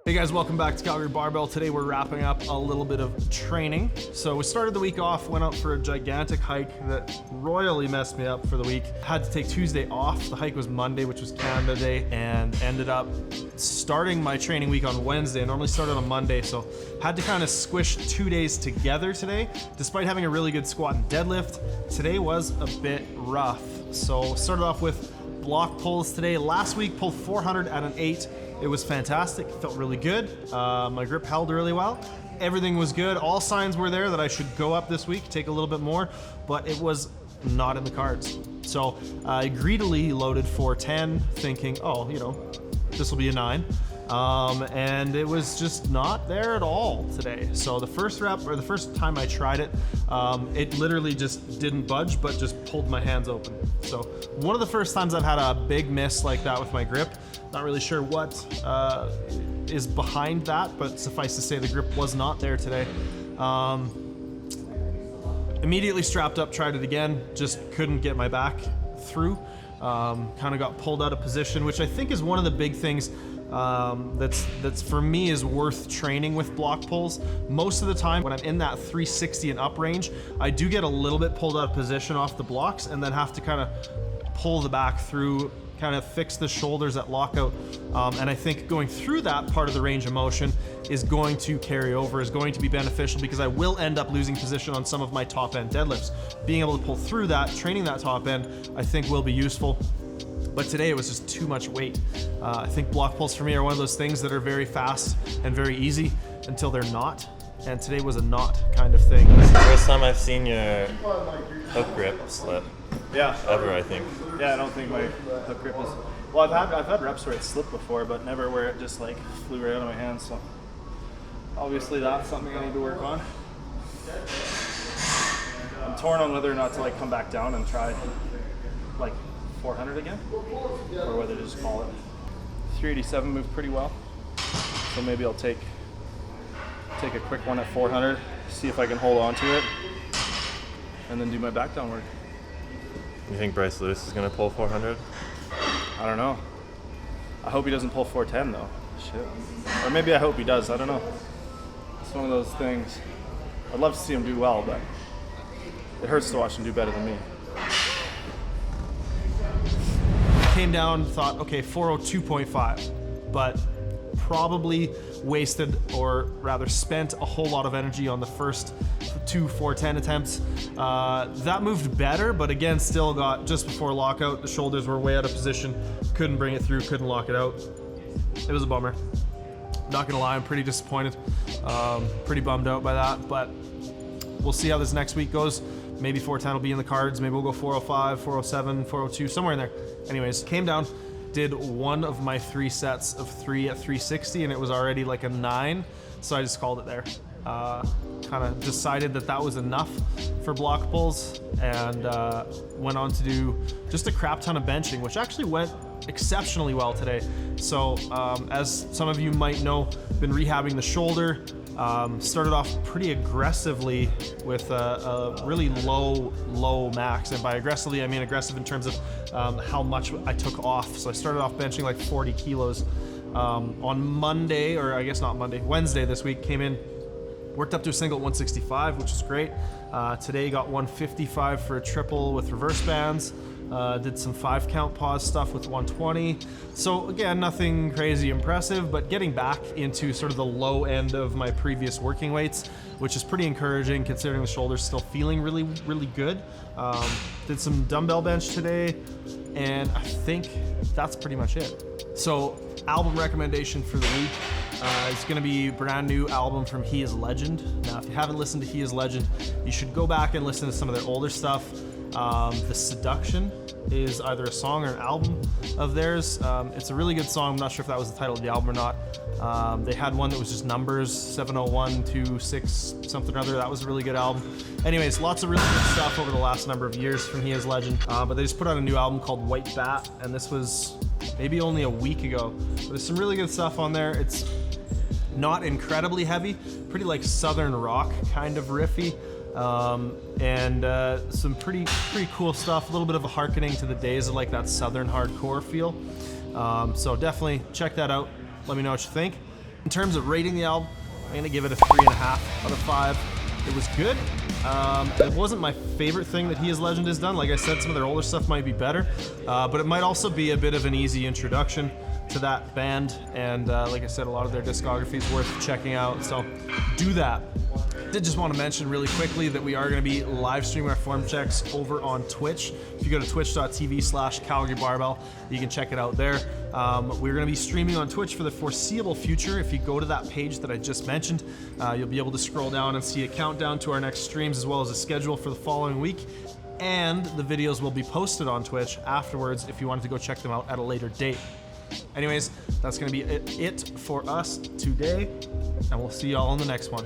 Hey guys, welcome back to Calgary Barbell. Today we're wrapping up a little bit of training. So we started the week off, went out for a gigantic hike that royally messed me up for the week. Had to take Tuesday off. The hike was Monday, which was Canada Day, and ended up starting my training week on Wednesday. I normally started on Monday, so had to kind of squish 2 days together today. Despite having a really good squat and deadlift, today was a bit rough. So started off with block pulls today. Last week pulled 400 at an 8. It was fantastic, felt really good. My grip held really well. Everything was good. All signs were there that I should go up this week, take a little bit more, but it was not in the cards. So I greedily loaded 410 thinking, oh, you know, this will be a 9. And it was just not there at all today. So the first rep, or the first time I tried it, it literally just didn't budge, but just pulled my hands open. So one of the first times I've had a big miss like that with my grip. Not really sure what is behind that, but suffice to say the grip was not there today. Immediately strapped up, tried it again, just couldn't get my back through. Kind of got pulled out of position, which I think is one of the big things that's for me is worth training with block pulls. Most of the time when I'm in that 360 and up range, I do get a little bit pulled out of position off the blocks and then have to kind of pull the back through, kind of fix the shoulders at lockout. And I think going through that part of the range of motion is going to carry over, is going to be beneficial because I will end up losing position on some of my top end deadlifts. Being able to pull through that, training that top end, I think will be useful. But today it was just too much weight. I think block pulls for me are one of those things that are very fast and very easy until they're not. And today was a not kind of thing. This is the first time I've seen your hook grip slip. Yeah. Ever, I think. Yeah, I don't think my hook grip is. Well, I've had reps where it slipped before, but never where it just like flew right out of my hands. So obviously that's something I need to work on. I'm torn on whether or not to like come back down and try like 400 again, or whether to just call it. 387 moved pretty well, so maybe I'll take a quick one at 400, see if I can hold on to it, and then do my back down work. You think Bryce Lewis is going to pull 400? I don't know. I hope he doesn't pull 410 though. Shit. Or maybe I hope he does. I don't know. It's one of those things. I'd love to see him do well, but it hurts to watch him do better than me. Came down, thought, okay, 402.5, but probably wasted, or rather spent a whole lot of energy on the first 2 410 attempts. That moved better, but again, still got just before lockout. The shoulders were way out of position. Couldn't bring it through, couldn't lock it out. It was a bummer. Not gonna lie, I'm pretty disappointed. Pretty bummed out by that, but we'll see how this next week goes. Maybe 410 will be in the cards. Maybe we'll go 405, 407, 402, somewhere in there. Anyways, came down, did one of my 3 sets of 3 at 360, and it was already like a 9, so I just called it there. Kind of decided that was enough for block pulls, and went on to do just a crap ton of benching, which actually went exceptionally well today. So as some of you might know, been rehabbing the shoulder. Started off pretty aggressively with a really low max, and by aggressively I mean aggressive in terms of how much I took off. So I started off benching like 40 kilos. On Monday, or I guess not Monday, Wednesday this week, came in, worked up to a single at 165, which is great. Today got 155 for a triple with reverse bands. Did some 5 count pause stuff with 120. So again, nothing crazy impressive, but getting back into sort of the low end of my previous working weights, which is pretty encouraging considering the shoulder's still feeling really, really good. Did some dumbbell bench today, and I think that's pretty much it. So album recommendation for the week. It's going to be a brand new album from He Is Legend. Now, if you haven't listened to He Is Legend, you should go back and listen to some of their older stuff. The Seduction is either a song or an album of theirs. It's a really good song. I'm not sure if that was the title of the album or not. They had one that was just numbers, 701, 26, something or other. That was a really good album. Anyways, lots of really good stuff over the last number of years from He Is Legend. But they just put out a new album called White Bat, and this was maybe only a week ago. But there's some really good stuff on there. It's not incredibly heavy, pretty like southern rock kind of riffy. and some pretty cool stuff. A little bit of a hearkening to the days of like that Southern hardcore feel. So definitely check that out. Let me know what you think. In terms of rating the album, I'm gonna give it a 3.5 out of 5. It was good. It wasn't my favorite thing that He Is Legend has done. Like I said, some of their older stuff might be better, but it might also be a bit of an easy introduction to that band. And like I said, a lot of their discography is worth checking out, so do that. Did just want to mention really quickly that we are going to be live streaming our form checks over on Twitch. If you go to twitch.tv/Calgary Barbell, you can check it out there. We're going to be streaming on Twitch for the foreseeable future. If you go to that page that I just mentioned, you'll be able to scroll down and see a countdown to our next streams, as well as a schedule for the following week. And the videos will be posted on Twitch afterwards if you wanted to go check them out at a later date. Anyways, that's going to be it for us today, and we'll see y'all in the next one.